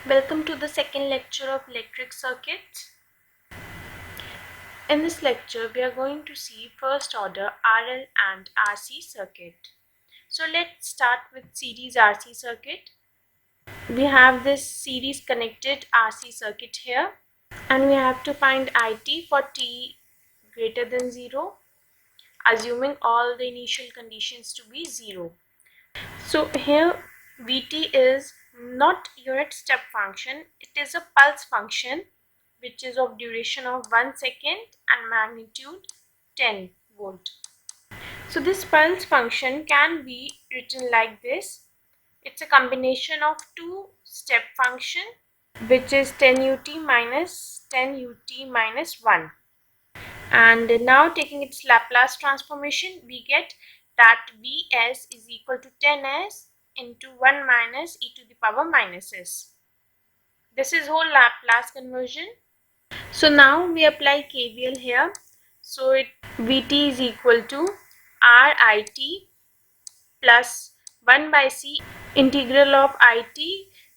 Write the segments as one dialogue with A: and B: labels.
A: Welcome to the second lecture of electric circuits. In this lecture, we are going to see first order RL and RC circuit. So let's start with series RC circuit. We have this series connected RC circuit here, and we have to find IT for t greater than 0, assuming all the initial conditions to be 0. So here Vt is not unit step function, it is a pulse function which is of duration of 1 second and magnitude 10 volt. So this pulse function can be written like this. It's a combination of two step function which is 10 ut minus 10 ut minus 1. And now taking its Laplace transformation, we get that Vs is equal to 10s into 1 minus e to the power minus s. This is whole Laplace conversion. So now we apply KVL here. So Vt is equal to Rit plus 1 by c integral of it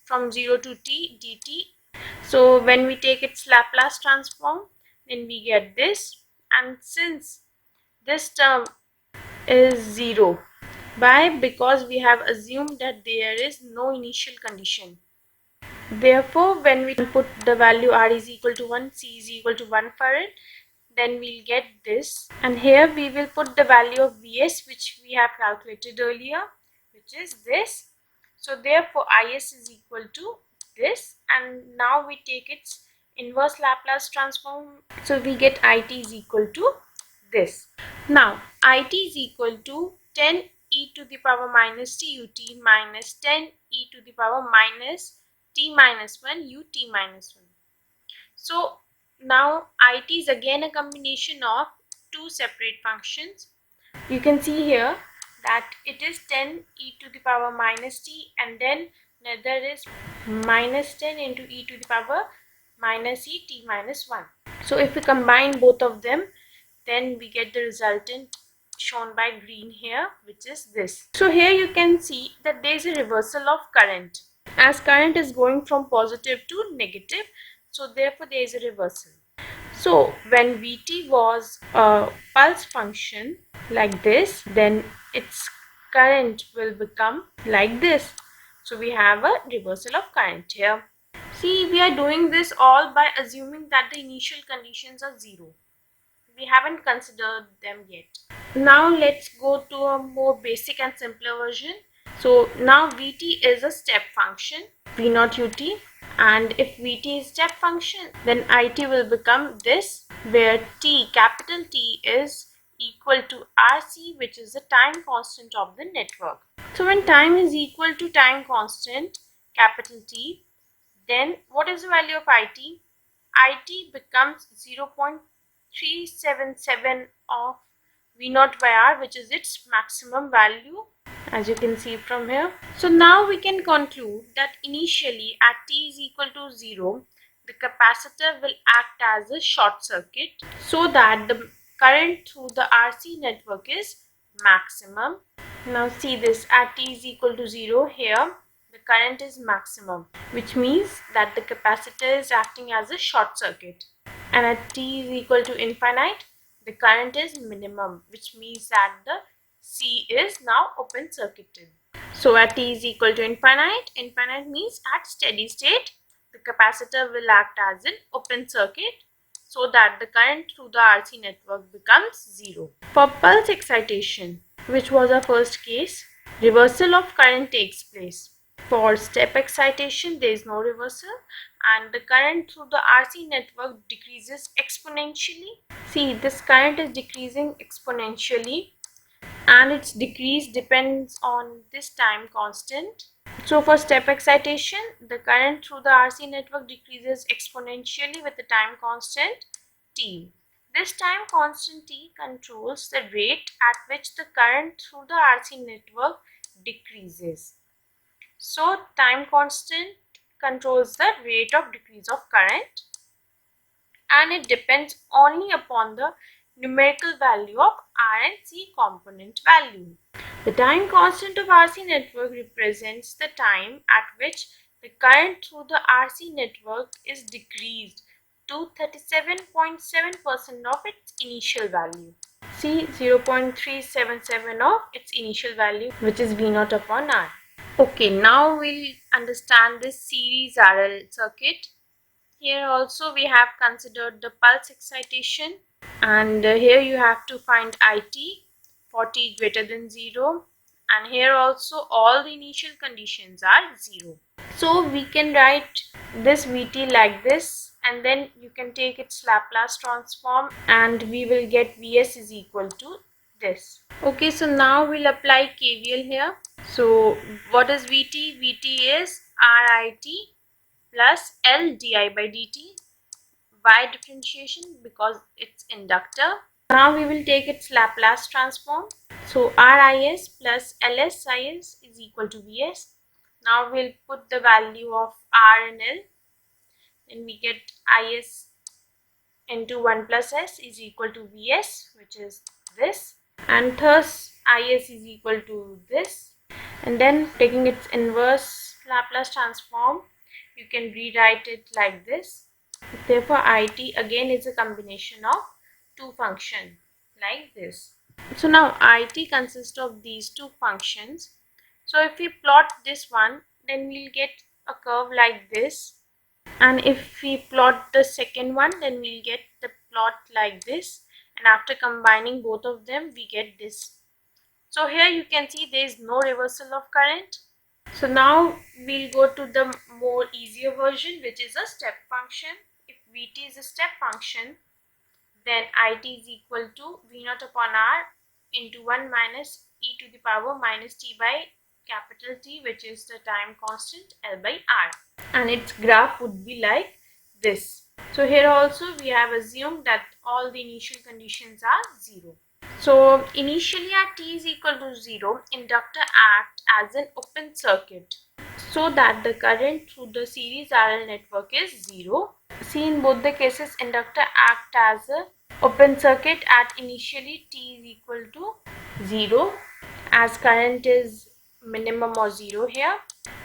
A: from 0 to t dt. So when we take its Laplace transform, then we get this, and since this term is 0, why? Because we have assumed that there is no initial condition. Therefore, when we put the value r is equal to 1, c is equal to 1 for it, then we'll get this. And here we will put the value of Vs which we have calculated earlier, which is this. So therefore, Is is equal to this, and now we take its inverse Laplace transform. So we get It is equal to this. Now It is equal to 10 e to the power minus t ut minus 10 e to the power minus t minus 1 ut minus 1. So now It is again a combination of two separate functions. You can see here that it is 10 e to the power minus t, and then another is minus 10 into e to the power minus e t minus 1. So if we combine both of them, then we get the resultant shown by green here, which is this. So here you can see that there is a reversal of current, as current is going from positive to negative, so therefore there is a reversal. So when Vt was a pulse function like this, then its current will become like this. So we have a reversal of current here. See, we are doing this all by assuming that the initial conditions are 0. We haven't considered them yet. Now let's go to a more basic and simpler version. So now Vt is a step function, V naught ut, and if Vt is step function, then It will become this, where t, capital T, is equal to Rc, which is the time constant of the network. So when time is equal to time constant, capital T, then what is the value of It? It becomes 0.377 of V naught by R, which is its maximum value, as you can see from here. So now we can conclude that initially at t is equal to 0, the capacitor will act as a short circuit so that the current through the RC network is maximum. Now see this, at t is equal to 0, here the current is maximum, which means that the capacitor is acting as a short circuit. And at t is equal to infinite, the current is minimum, which means that the C is now open circuited. So at t is equal to infinite, infinite means at steady state, the capacitor will act as an open circuit so that the current through the RC network becomes 0. For pulse excitation, which was our first case, reversal of current takes place. For step excitation, there is no reversal, and the current through the RC network decreases exponentially. See, this current is decreasing exponentially, and its decrease depends on this time constant. So for step excitation, the current through the RC network decreases exponentially with the time constant t. This time constant t controls the rate at which the current through the RC network decreases. So time constant controls the rate of decrease of current, and it depends only upon the numerical value of R and C component value. The time constant of RC network represents the time at which the current through the RC network is decreased to 37.7% of its initial value. See, 0.377 of its initial value, which is V naught upon R. Okay, now we'll understand this series RL circuit. Here also we have considered the pulse excitation, and here you have to find IT 40 greater than 0, and here also all the initial conditions are 0. So we can write this Vt like this, and then you can take its Laplace transform and we will get Vs is equal to this. Okay, so now we'll apply KVL here. So what is Vt? Vt is RIT plus L di by dt by differentiation because it's inductor. Now we will take its Laplace transform. So RIS plus LSIS is equal to Vs. Now we'll put the value of R and L. Then we get IS into 1 plus S is equal to Vs, which is this. And thus Is is equal to this. And then taking its inverse Laplace transform, you can rewrite it like this. Therefore, IT again is a combination of two functions like this. So now IT consists of these two functions. So if we plot this one, then we'll get a curve like this. And if we plot the second one, then we'll get the plot like this. And after combining both of them, we get this. So here you can see there is no reversal of current. So now we'll go to the more easier version, which is a step function. If Vt is a step function, then It is equal to V naught upon R into 1 minus e to the power minus t by capital T, which is the time constant L by R. And its graph would be like this. So here also we have assumed that all the initial conditions are 0. So initially at t is equal to 0, inductor acts as an open circuit so that the current through the series RL network is 0. See, in both the cases inductor acts as a open circuit at initially t is equal to 0 as current is minimum or 0 here.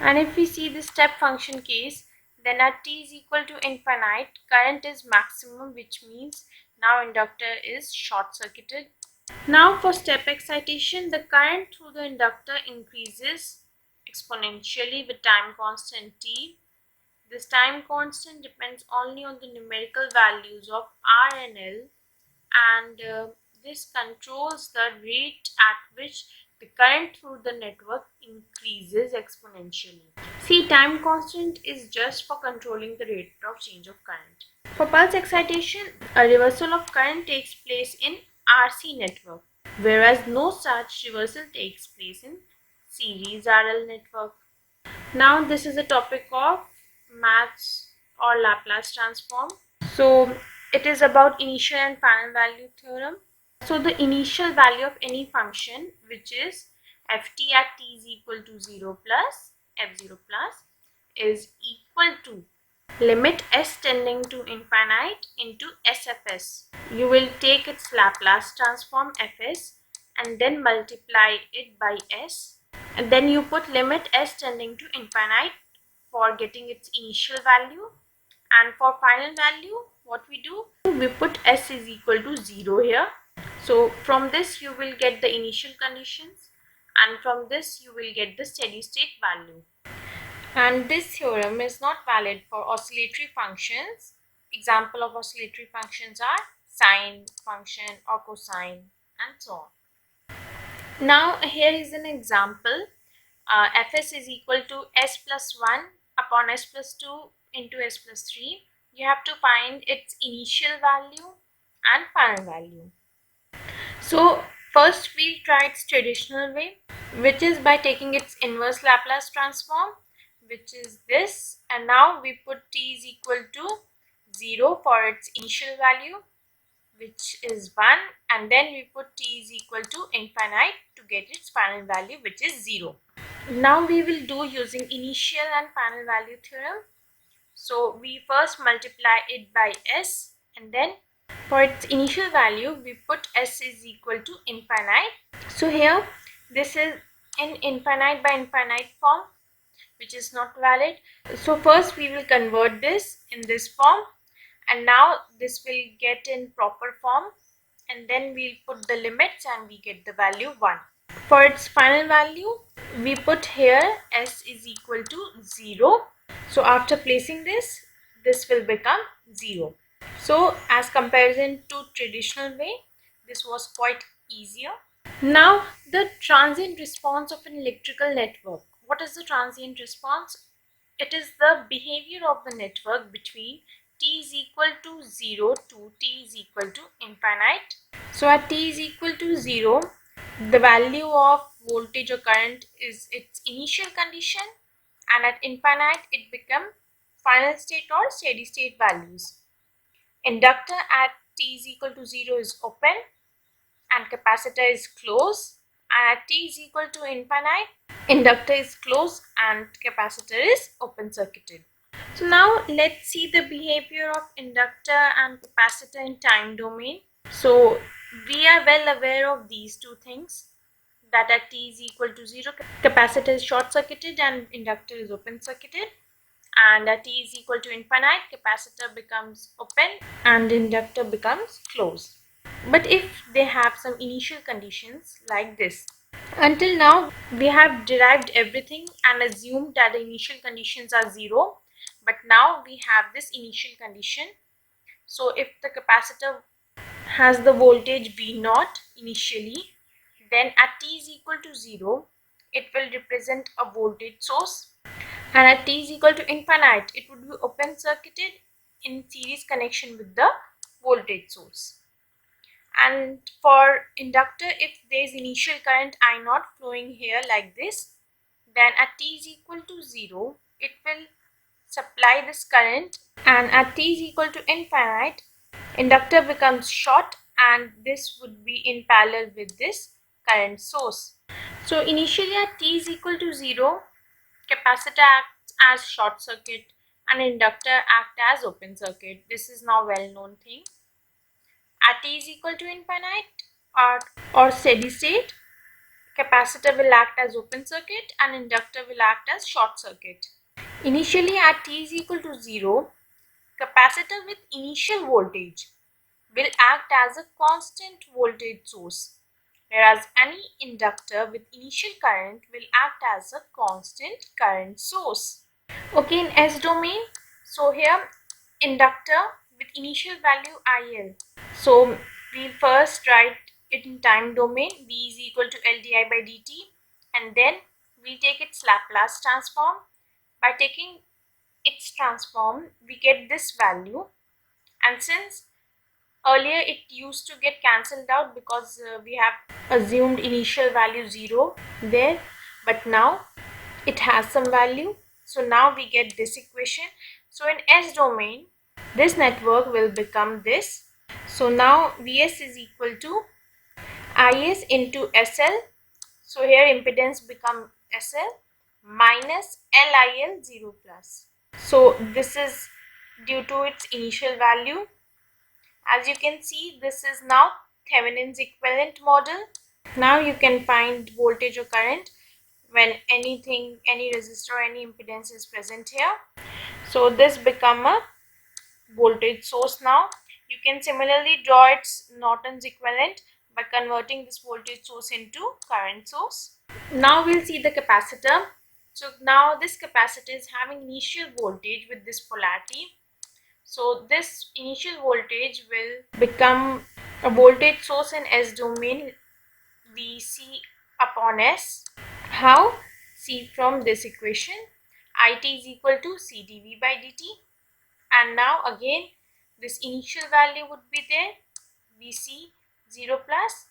A: And if we see the step function case, then at t is equal to infinite, current is maximum, which means now inductor is short circuited. Now for step excitation, the current through the inductor increases exponentially with time constant t. This time constant depends only on the numerical values of R and L, and this controls the rate at which the current through the network increases exponentially. See, time constant is just for controlling the rate of change of current. For pulse excitation, a reversal of current takes place in RC network, whereas no such reversal takes place in series RL network. Now this is a topic of maths or Laplace transform. So it is about initial and final value theorem. So the initial value of any function, which is ft at t is equal to 0 plus f0 plus, is equal to limit s tending to infinite into sfs. You will take its Laplace transform fs and then multiply it by s, and then you put limit s tending to infinite for getting its initial value, and for final value what we do, we put s is equal to 0 here. So from this you will get the initial conditions, and from this you will get the steady state value. And this theorem is not valid for oscillatory functions. Example of oscillatory functions are sine function or cosine and so on. Now here is an example. Fs is equal to s plus 1 upon s plus 2 into s plus 3. You have to find its initial value and final value. So first we'll try its traditional way, which is by taking its inverse Laplace transform, which is this, and now we put t is equal to 0 for its initial value, which is 1, and then we put t is equal to infinite to get its final value, which is 0. Now we will do using initial and final value theorem. So we first multiply it by s, and then for its initial value we put s is equal to infinite. So here this is in infinite by infinite form, which is not valid. So first we will convert this in this form, and now this will get in proper form, and then we'll put the limits and we get the value 1. For its final value, we put here s is equal to 0. So after placing this will become 0. So as comparison to traditional way, this was quite easier. Now the transient response of an electrical network. What is the transient response? It is the behavior of the network between t is equal to 0 to t is equal to infinite. So at t is equal to 0, the value of voltage or current is its initial condition, and at infinite it becomes final state or steady state values. Inductor at t is equal to 0 is open and capacitor is closed, and at t is equal to infinite, inductor is closed and capacitor is open circuited. So now let's see the behavior of inductor and capacitor in time domain. So we are well aware of these two things, that at t is equal to 0, capacitor is short circuited and inductor is open circuited, and at t is equal to infinite, capacitor becomes open and inductor becomes closed. But if they have some initial conditions like this, until now we have derived everything and assumed that the initial conditions are 0, but now we have this initial condition. So if the capacitor has the voltage V0 initially, then at t is equal to 0, it will represent a voltage source, and at t is equal to infinite, it would be open circuited in series connection with the voltage source. And for inductor, if there is initial current I0 flowing here like this, then at t is equal to 0, it will supply this current, and at t is equal to infinite, inductor becomes short and this would be in parallel with this current source. So initially at t is equal to 0, capacitor acts as short circuit and inductor acts as open circuit. This is now well known thing. At t is equal to infinite or steady state, capacitor will act as open circuit and inductor will act as short circuit. Initially at t is equal to 0, capacitor with initial voltage will act as a constant voltage source, whereas any inductor with initial current will act as a constant current source. Okay, in S domain, so here inductor with initial value IL. So we'll first write it in time domain, V is equal to L di by dt, and then we'll take its Laplace transform. By taking its transform, we get this value, and since earlier it used to get cancelled out because we have assumed initial value 0 there, but now it has some value, so now we get this equation. So in S domain, this network will become this. So now Vs is equal to Is into SL. So here impedance become SL minus LIL 0 plus. So this is due to its initial value. As you can see, this is now Thevenin's equivalent model. Now you can find voltage or current when any resistor or any impedance is present here. So this become a voltage source now. You can similarly draw its Norton's equivalent by converting this voltage source into current source. Now we'll see the capacitor. So now this capacitor is having initial voltage with this polarity. So this initial voltage will become a voltage source in S domain, Vc upon S. How? See from this equation, It is equal to C dV by dt, and now again this initial value would be there, Vc 0 plus.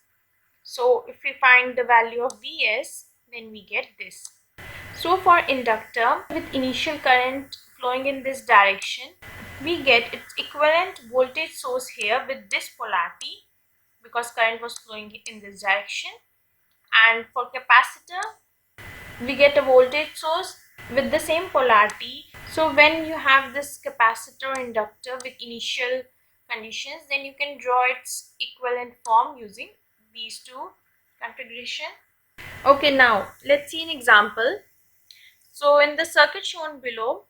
A: So if we find the value of Vs, then we get this. So for inductor with initial current flowing in this direction, we get its equivalent voltage source here with this polarity because current was flowing in this direction. And for capacitor, we get a voltage source with the same polarity. So when you have this capacitor inductor with initial conditions, then you can draw its equivalent form using these two configuration. Okay, now let's see an example. So in the circuit shown below,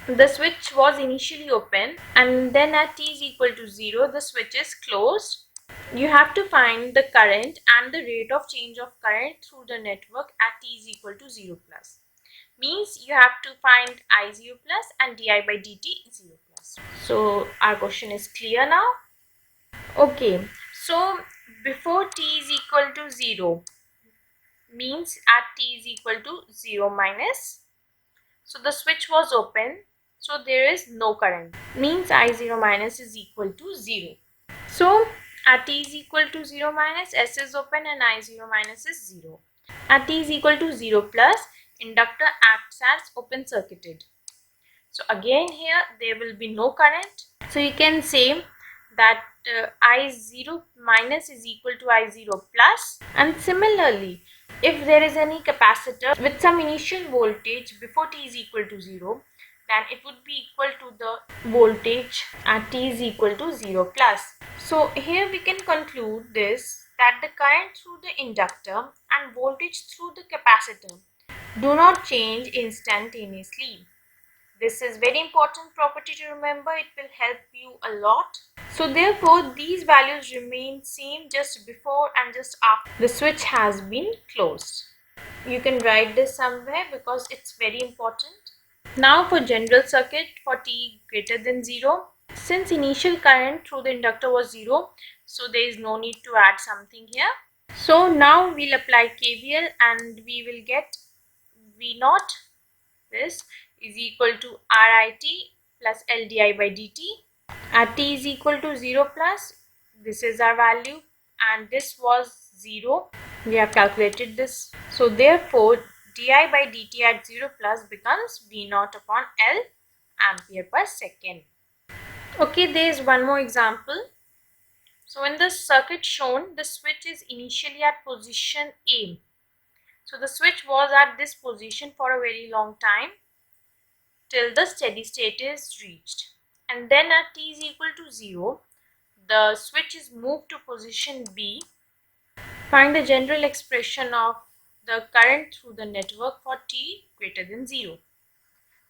A: the switch was initially open and then at t is equal to 0, the switch is closed. You have to find the current and the rate of change of current through the network at t is equal to 0 plus. Means you have to find I0 plus and di by dt is 0 plus. So our question is clear now. Okay, so before t is equal to 0 means at t is equal to 0 minus. So the switch was open, so there is no current. Means I0 minus is equal to 0. So at t is equal to 0 minus, S is open and I0 minus is 0. At t is equal to 0 plus, inductor acts as open circuited. So again here there will be no current. So you can say that I0 minus is equal to I0 plus, and similarly if there is any capacitor with some initial voltage before t is equal to 0, then it would be equal to the voltage at t is equal to 0 plus. So here we can conclude this, that the current through the inductor and voltage through the capacitor do not change instantaneously. This is very important property to remember. It will help you a lot. So therefore these values remain same just before and just after the switch has been closed. You can write this somewhere because it's very important. Now for general circuit for t greater than 0. Since initial current through the inductor was 0, so there is no need to add something here. So now we'll apply KVL and we will get V naught, this is equal to RIT plus LDI by dt. At t is equal to 0 plus, this is our value and this was 0. We have calculated this. So therefore di by dt at 0 plus becomes V naught upon L ampere per second. Okay, there is one more example. So in the circuit shown, the switch is initially at position A. So the switch was at this position for a very long time till the steady state is reached, and then at t is equal to 0, the switch is moved to position B. Find the general expression of the current through the network for t greater than 0.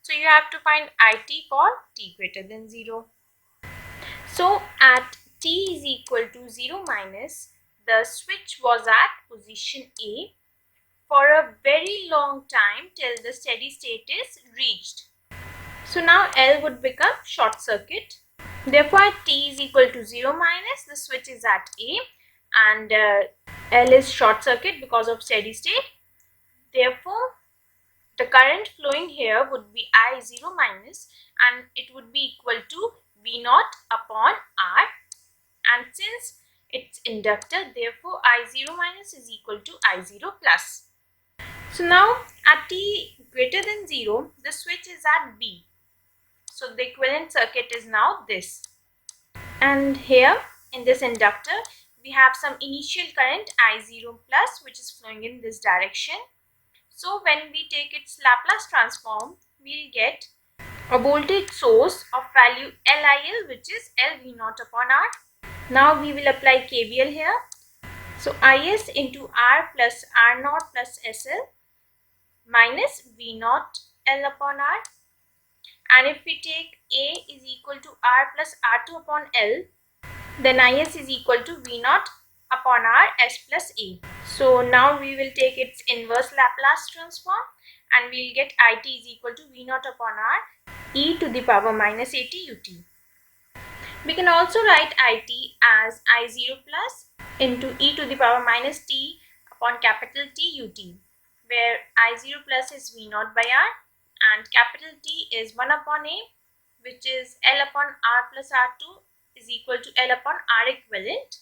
A: So you have to find IT for t greater than 0. So at t is equal to 0 minus, the switch was at position A for a very long time till the steady state is reached. So now L would become short circuit. Therefore at t is equal to 0 minus, the switch is at A and L is short circuit because of steady state. Therefore the current flowing here would be I0 minus and it would be equal to V naught upon R, and since it's inductor, therefore I0 minus is equal to I0 plus. So now at t greater than 0, the switch is at B. So the equivalent circuit is now this. And here in this inductor, we have some initial current I0 plus which is flowing in this direction. So when we take its Laplace transform, we'll get a voltage source of value LIL, which is LV naught upon R. Now we will apply KVL here. So IS into R plus R naught plus SL minus V naught L upon R. And if we take A is equal to R plus R2 upon L, then IS is equal to V naught upon R S plus A. So now we will take its inverse Laplace transform and we will get IT is equal to V naught upon R e to the power minus AT UT. We can also write IT as I0 plus into e to the power minus T upon capital T UT, where I0 plus is V naught by R and capital T is 1 upon A, which is L upon R plus R2 is equal to L upon R equivalent.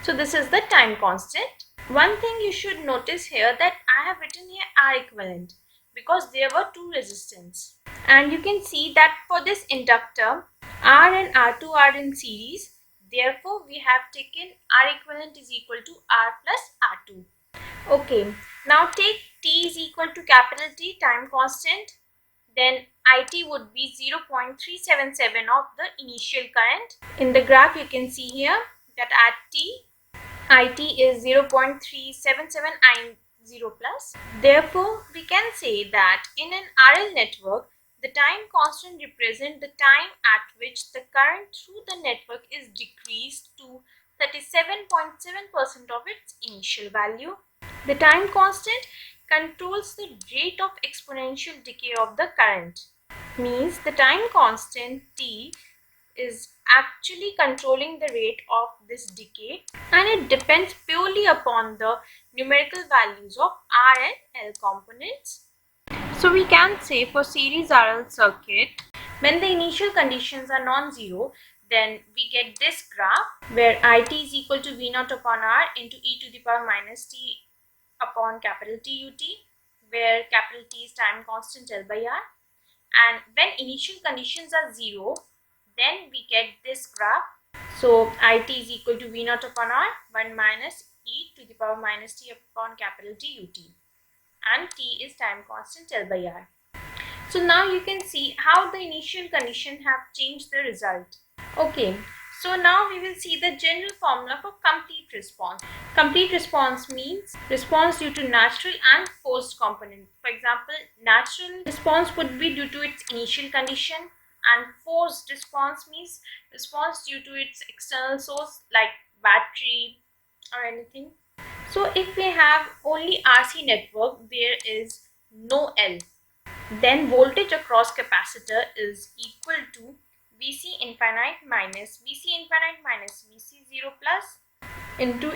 A: So this is the time constant. One thing you should notice here that I have written here R equivalent because there were two resistance, and you can see that for this inductor R and R2 are in series. Therefore we have taken R equivalent is equal to R plus R2. Okay, now take T is equal to capital T, time constant, then IT would be 0.377 of the initial current. In the graph you can see here that at T, IT is 0.377 and 0 plus. Therefore, we can say that in an RL network, the time constant represents the time at which the current through the network is decreased to 37.7% of its initial value. The time constant controls the rate of exponential decay of the current. Means the time constant T is actually controlling the rate of this decay, and it depends purely upon the numerical values of R and L components. So we can say for series RL circuit, when the initial conditions are non-zero, then we get this graph where IT is equal to V naught upon R into e to the power minus t upon capital T ut, where capital T is time constant L by R. And when initial conditions are 0, then we get this graph. So IT is equal to V naught upon R 1 minus e to the power minus t upon capital T ut, and t is time constant L by R. So now you can see how the initial condition have changed the result. Okay, so now we will see the general formula for complete response. Complete response means response due to natural and forced component. For example, natural response would be due to its initial condition, and forced response means response due to its external source like battery or anything. So if we have only RC network, there is no L, then voltage across capacitor is equal to Vc infinite minus Vc0 plus into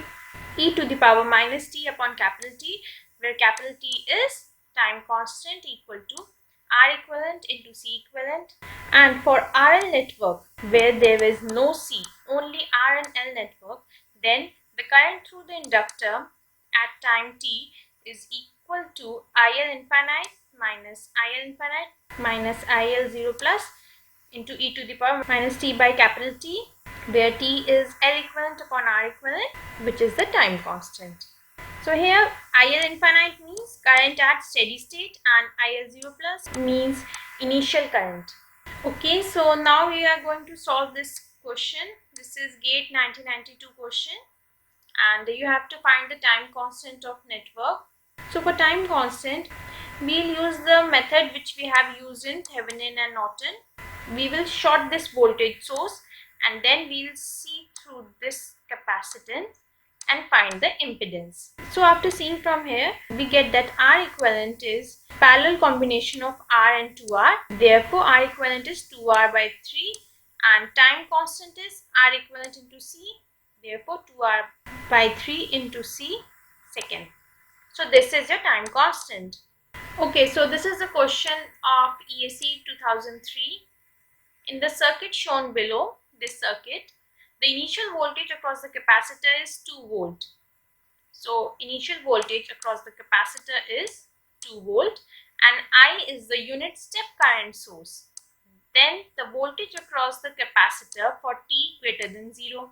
A: e to the power minus t upon capital T, where capital T is time constant equal to R equivalent into C equivalent. And for RL network, where there is no C, only R and L network, then the current through the inductor at time t is equal to IL infinite minus IL0 plus into e to the power minus t by capital T, where t is L equivalent upon R equivalent, which is the time constant. So here IL infinite means current at steady state and IL0 plus means initial current. Okay, so now we are going to solve this question. This is GATE 1992 question, and you have to find the time constant of network. So for time constant, we'll use the method which we have used in Thevenin and Norton. We will short this voltage source, and then we'll see through this capacitance and find the impedance. So after seeing from here, we get that R equivalent is parallel combination of R and 2R. Therefore, R equivalent is 2R by 3, and time constant is R equivalent into C. Therefore, 2R by 3 into C second. So this is your time constant. Okay, so this is the question of ESE 2003. In the circuit shown below, this circuit, the initial voltage across the capacitor is 2 volt. So initial voltage across the capacitor is 2 volt, and I is the unit step current source. Then the voltage across the capacitor for t greater than 0.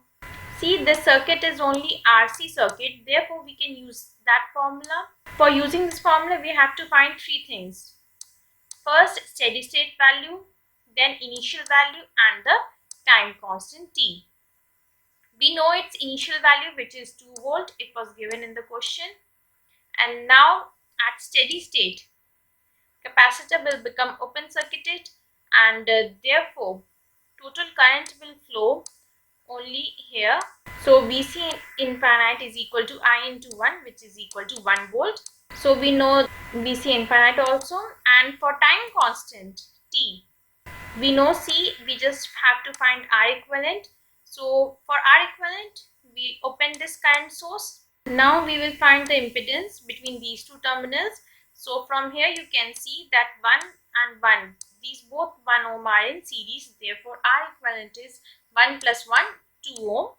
A: See, this circuit is only RC circuit, therefore we can use that formula. For using this formula, we have to find 3 things. First, steady state value, then initial value, and the time constant T. We know its initial value, which is 2 volt. It was given in the question. And now at steady state, capacitor will become open circuited, and therefore total current will flow only here. So Vc infinite is equal to I into 1, which is equal to 1 volt. So we know Vc infinite also. And for time constant T, we know C, we just have to find R equivalent. So for R equivalent, we open this current source. Now we will find the impedance between these two terminals. So from here you can see that 1 and 1, these both 1 ohm are in series. Therefore R equivalent is 1 plus 1, 2 ohm.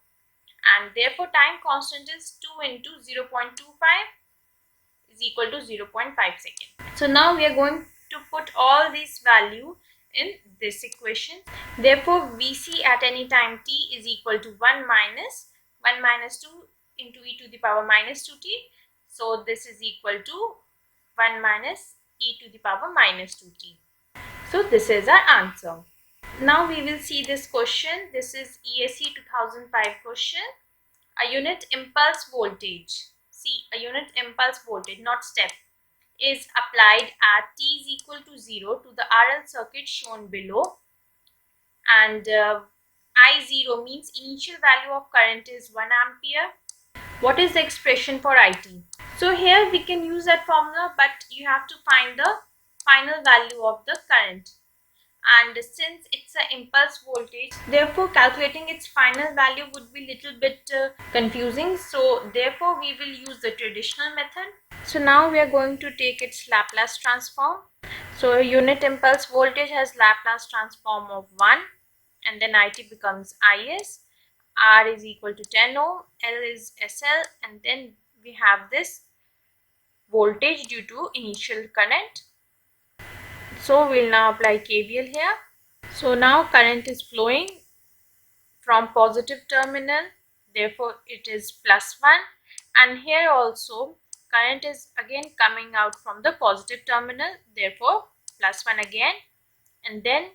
A: And therefore time constant is 2 into 0.25 is equal to 0.5 second. So now we are going to put all these value in this equation. Therefore Vc at any time t is equal to 1 minus 2 into e to the power minus 2t. So this is equal to 1 minus e to the power minus 2t. So this is our answer. Now we will see this question. This is ESE 2005 question. A unit impulse voltage see, a unit impulse voltage, not step, is applied at t is equal to 0 to the RL circuit shown below, and I0 means initial value of current is 1 ampere. What is the expression for IT? So here we can use that formula, but you have to find the final value of the current. And since it's an impulse voltage, therefore calculating its final value would be little bit confusing. So therefore we will use the traditional method. So now we are going to take its Laplace transform. So a unit impulse voltage has Laplace transform of 1, and then IT becomes IS. R is equal to 10 ohm, L is SL, and then we have this voltage due to initial current. So we'll now apply KVL here. So now current is flowing from positive terminal, therefore it is +1, and here also current is again coming out from the positive terminal, therefore +1 again, and then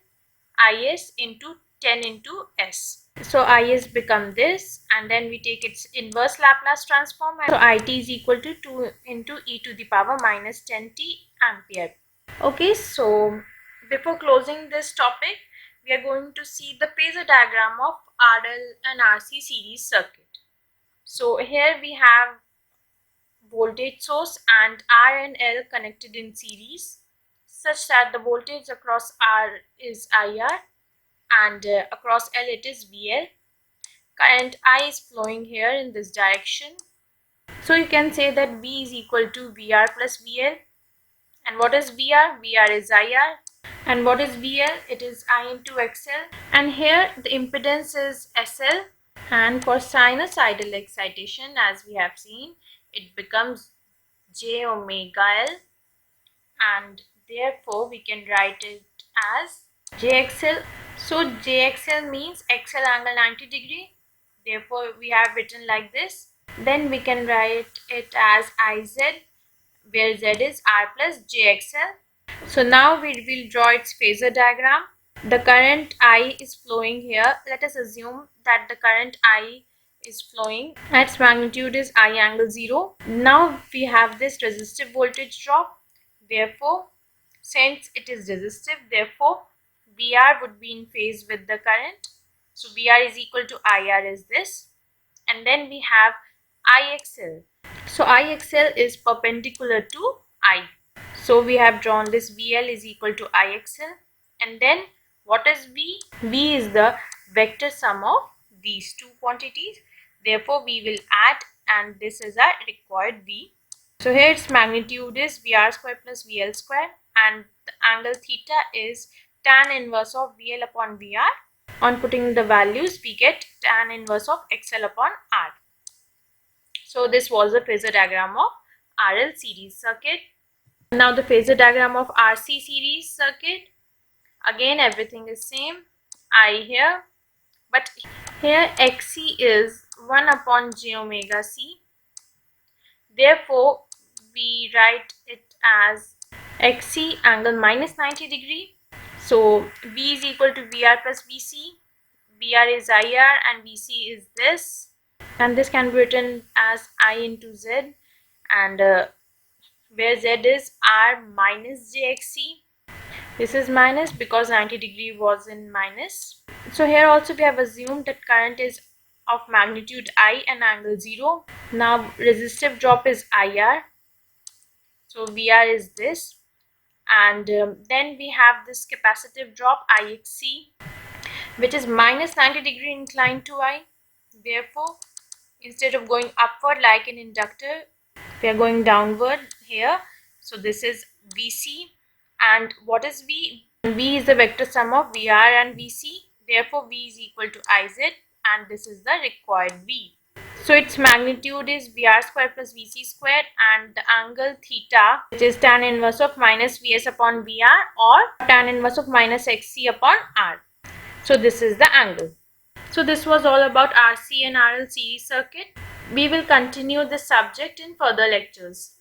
A: IS into 10 into S. So IS become this, and then we take its inverse Laplace transform, and so IT is equal to 2 into e to the power minus 10t ampere. Okay, so before closing this topic, we are going to see the Phasor diagram of RL and RC series circuit. So here we have voltage source and R and L connected in series, such that the voltage across R is IR and across L it is VL. Current I is flowing here in this direction. So you can say that V is equal to VR plus VL. And what is VR? VR is IR. And what is VL? It is I into XL. And here the impedance is SL. And for sinusoidal excitation, as we have seen, it becomes J omega L. And therefore we can write it as JXL. So JXL means XL angle 90 degree. Therefore we have written like this. Then we can write it as IZ, where Z is R plus JXL. So now we will draw its phasor diagram. The current I is flowing here. Let us assume that the current I is flowing. Its magnitude is I angle 0. Now we have this resistive voltage drop. Therefore, since it is resistive, therefore VR would be in phase with the current. So VR is equal to IR is this. And then we have IXL. So IXL is perpendicular to I. So we have drawn this VL is equal to IXL. And then what is V? V is the vector sum of these two quantities. Therefore we will add, and this is our required V. So here its magnitude is VR square plus VL square, and the angle theta is tan inverse of VL upon VR. On putting the values, we get tan inverse of XL upon R. So this was the phasor diagram of RL series circuit. Now the phasor diagram of RC series circuit. Again everything is same. I here, but here XC is 1 upon J omega C. Therefore we write it as XC angle minus 90 degree. So V is equal to VR plus VC. VR is IR and VC is this. And this can be written as I into Z, and where Z is R minus JXC. This is minus because 90 degree was in minus. So here also we have assumed that current is of magnitude I and angle 0. Now resistive drop is IR. So VR is this. And then we have this capacitive drop IXC, which is minus 90 degree inclined to I. Therefore, instead of going upward like an inductor, we are going downward here. So this is VC. And what is V? V is the vector sum of VR and VC. Therefore, V is equal to IZ, and this is the required V. So its magnitude is VR square plus VC square, and the angle theta, which is tan inverse of minus VS upon VR or tan inverse of minus XC upon R. So this is the angle. So this was all about RC and RL series circuit. We will continue this subject in further lectures.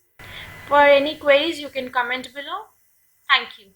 A: For any queries, you can comment below. Thank you.